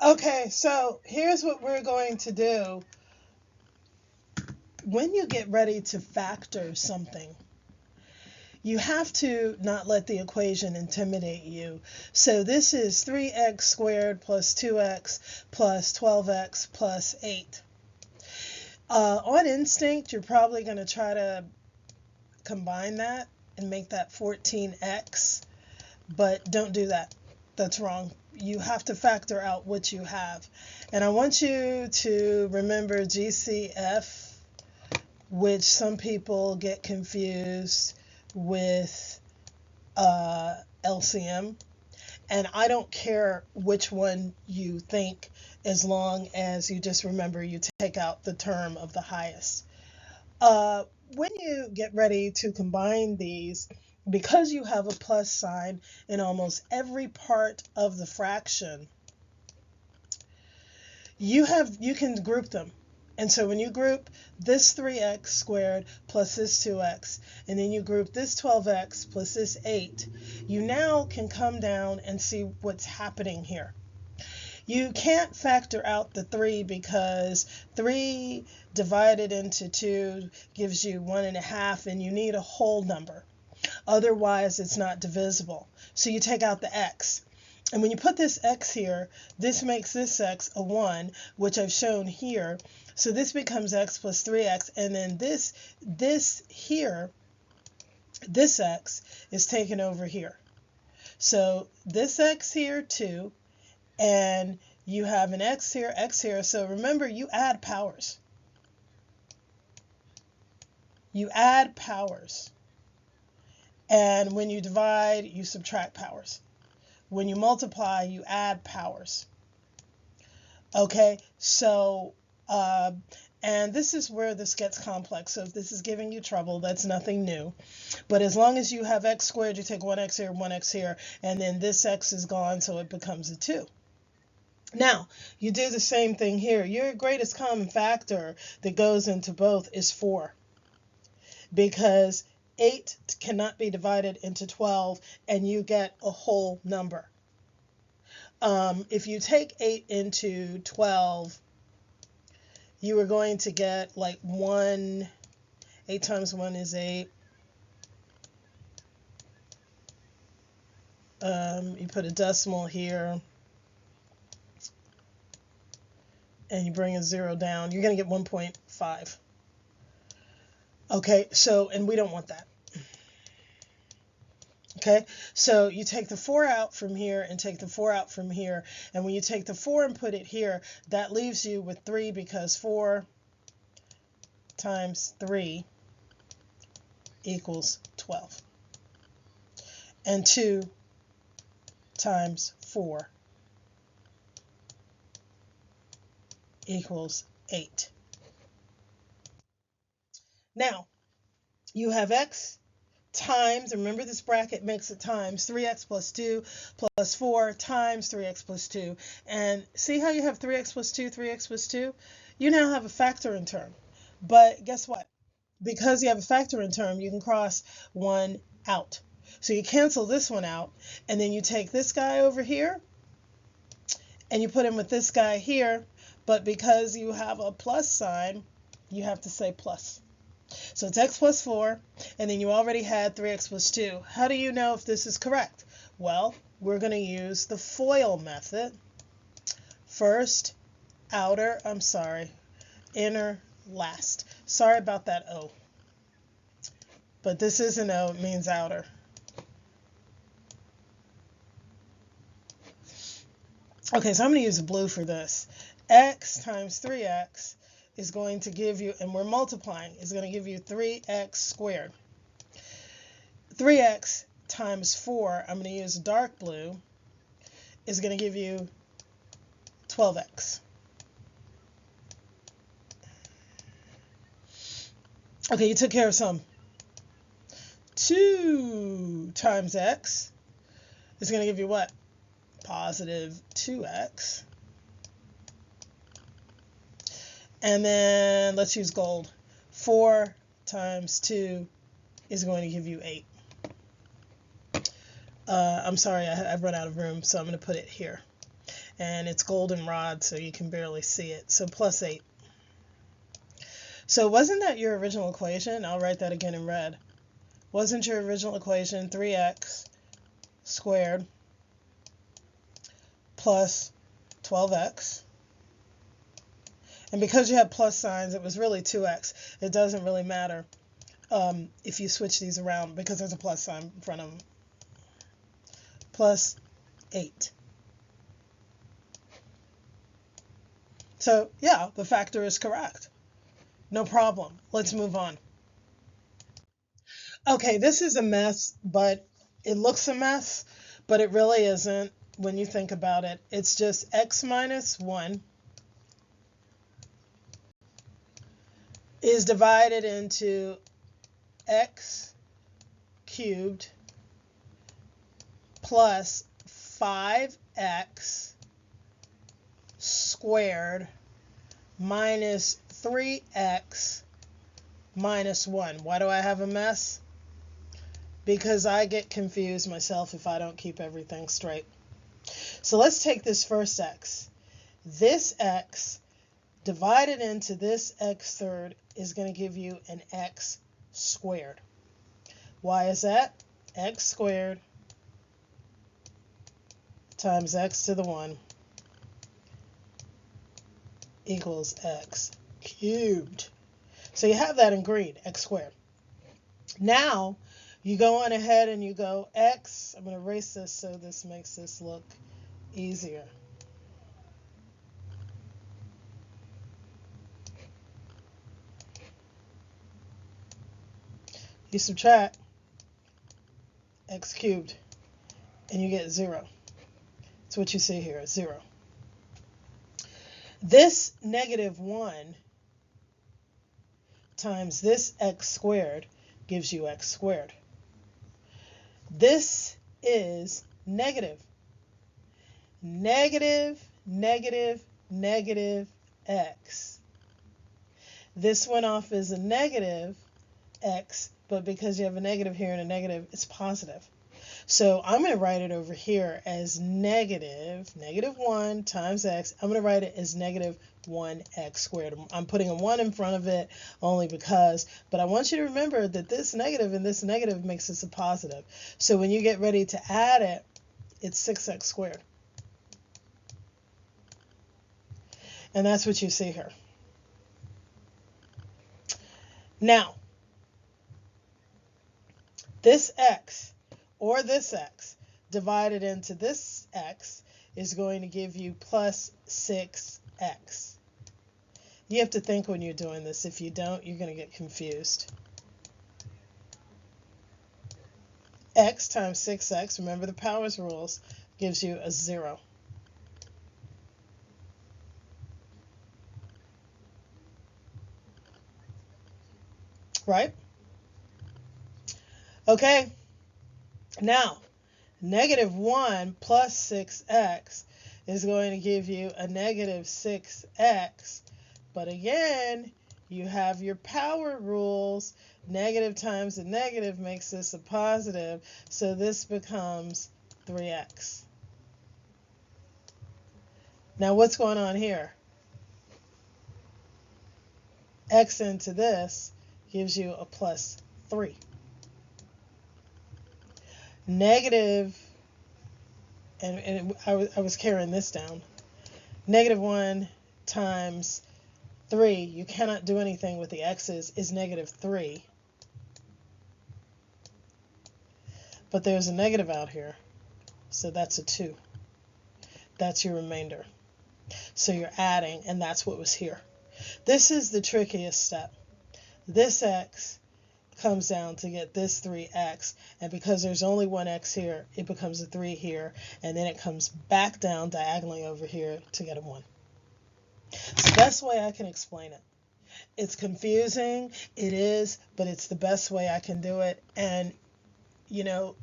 Okay, so here's what we're going to do. When you get ready to factor something, you have to not let the equation intimidate you. So this is 3x squared plus 2x plus 12x plus 8. On instinct, you're probably going to try to combine that and make that 14x, but don't do that. That's wrong. You have to factor out what you have. And I want you to remember GCF, which some people get confused with LCM. And I don't care which one you think, as long as you just remember you take out the term of the highest. Uh, when you get ready to combine these, because you have a plus sign in almost every part of the fraction, you can group them. And so when you group this 3x squared plus this 2x, and then you group this 12x plus this 8, you now can come down and see what's happening here. You can't factor out the 3 because 3 divided into 2 gives you 1.5, and you need a whole number. Otherwise, it's not divisible. So you take out the x. And when you put this x here, this makes this x a 1, which I've shown here. So this becomes x plus 3x, and then this here, this x is taken over here. So this x here too, and you have an x here, x here. So remember, you add powers. You add powers. And when you divide, you subtract powers. When you multiply, you add powers. Okay, so, and this is where this gets complex. So if this is giving you trouble, that's nothing new. But as long as you have x squared, you take 1x here, 1x here, and then this x is gone, so it becomes a 2. Now, you do the same thing here. Your greatest common factor that goes into both is 4, because 8 cannot be divided into 12, and you get a whole number. If you take 8 into 12, you are going to get like 1, 8 times 1 is 8. You put a decimal here, and you bring a 0 down, you're going to get 1.5. Okay, so, and we don't want that. Okay, so you take the 4 out from here and take the 4 out from here, and when you take the 4 and put it here, that leaves you with 3, because 4 times 3 equals 12. And 2 times 4 equals 8. Now, you have x times, remember this bracket makes it times, 3x plus 2 plus 4 times 3x plus 2. And see how you have 3x plus 2, 3x plus 2? You now have a factoring term. But guess what? Because you have a factoring term, you can cross 1 out. So you cancel this one out, and then you take this guy over here, and you put him with this guy here, but because you have a plus sign, you have to say plus. So it's x plus 4, and then you already had 3x plus 2. How do you know if this is correct? Well, we're going to use the FOIL method. First, outer, inner, last. Sorry about that O. But this is an O, it means outer. Okay, so I'm going to use blue for this. X times 3x is going to give you, and we're multiplying, is going to give you 3x squared. 3x times 4, I'm going to use dark blue, is going to give you 12x. Okay, you took care of some. 2 times x is going to give you what? Positive 2x. And then let's use gold. 4 times 2 is going to give you 8. I'm sorry, I've run out of room, so I'm going to put it here. and it's goldenrod, so you can barely see it. So plus 8. So wasn't that your original equation? I'll write that again in red. Wasn't your original equation 3x squared plus 12x? And because you have plus signs, it was really 2x. It doesn't really matter if you switch these around because there's a plus sign in front of them. Plus 8. So, yeah, the factor is correct. No problem. Let's move on. Okay, this is a mess, but it looks a mess, but it really isn't when you think about it. It's just x minus 1 is divided into x cubed plus 5x squared minus 3x minus 1. Why do I have a mess? Because I get confused myself if I don't keep everything straight. So let's take this first x. This x divided into this x third is going to give you an x squared. Why is that? X squared times x to the 1 equals x cubed. So you have that in green, x squared. Now, you go on ahead and you go x. I'm going to erase this so this makes this look easier. You subtract x cubed and you get 0. That's what you see here, 0. This negative 1 times this x squared gives you x squared. This is negative. Negative, negative, negative x. This went off as a negative x, but because you have a negative here and a negative, it's positive. So I'm going to write it over here as negative 1 times x. I'm going to write it as negative 1x squared. I'm putting a 1 in front of it only because, but I want you to remember that this negative and this negative makes this a positive. So when you get ready to add it, it's 6x squared. And that's what you see here. Now, this x or this x divided into this x is going to give you plus 6x. You have to think when you're doing this. If you don't, you're going to get confused. X times 6x, remember the powers rules, gives you a 0. Right? Okay. Now, negative 1 plus 6x is going to give you a negative 6x. But again, you have your power rules. Negative times a negative makes this a positive. So this becomes 3x. Now what's going on here? X into this gives you a plus 3. Negative, and I was carrying this down. Negative 1 times 3, you cannot do anything with the x's, is negative 3. But there's a negative out here, so that's a 2. That's your remainder. So you're adding, and that's what was here. This is the trickiest step. This x comes down to get this 3x, and because there's only one x here, it becomes a 3 here, and then it comes back down diagonally over here to get a 1. It's the best way I can explain it. It's confusing, it is, but it's the best way I can do it. And you know,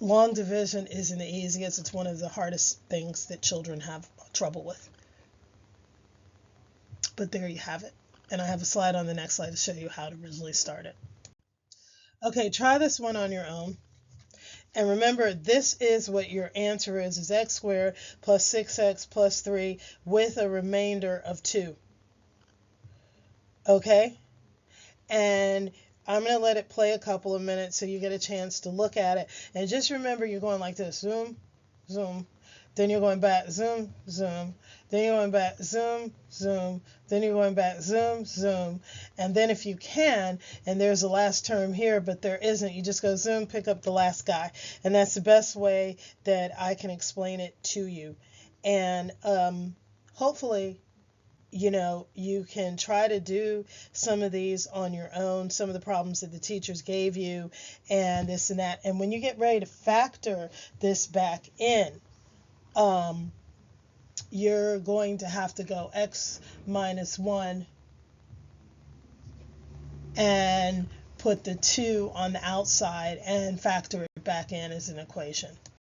long division isn't the easiest. It's one of the hardest things that children have trouble with. But there you have it. And I have a slide on the next slide to show you how to originally start it. Okay, try this one on your own. And remember, this is what your answer is x squared plus 6x plus 3 with a remainder of 2. Okay? And I'm going to let it play a couple of minutes so you get a chance to look at it. And just remember, you're going like this: zoom, zoom. Then you're going back, zoom, zoom. Then you're going back, zoom, zoom. Then you're going back, zoom, zoom. And then if you can, and there's a last term here, but there isn't, you just go zoom, pick up the last guy. And that's the best way that I can explain it to you. And hopefully, you can try to do some of these on your own, some of the problems that the teachers gave you, and this and that. And when you get ready to factor this back in, you're going to have to go x minus 1 and put the 2 on the outside and factor it back in as an equation.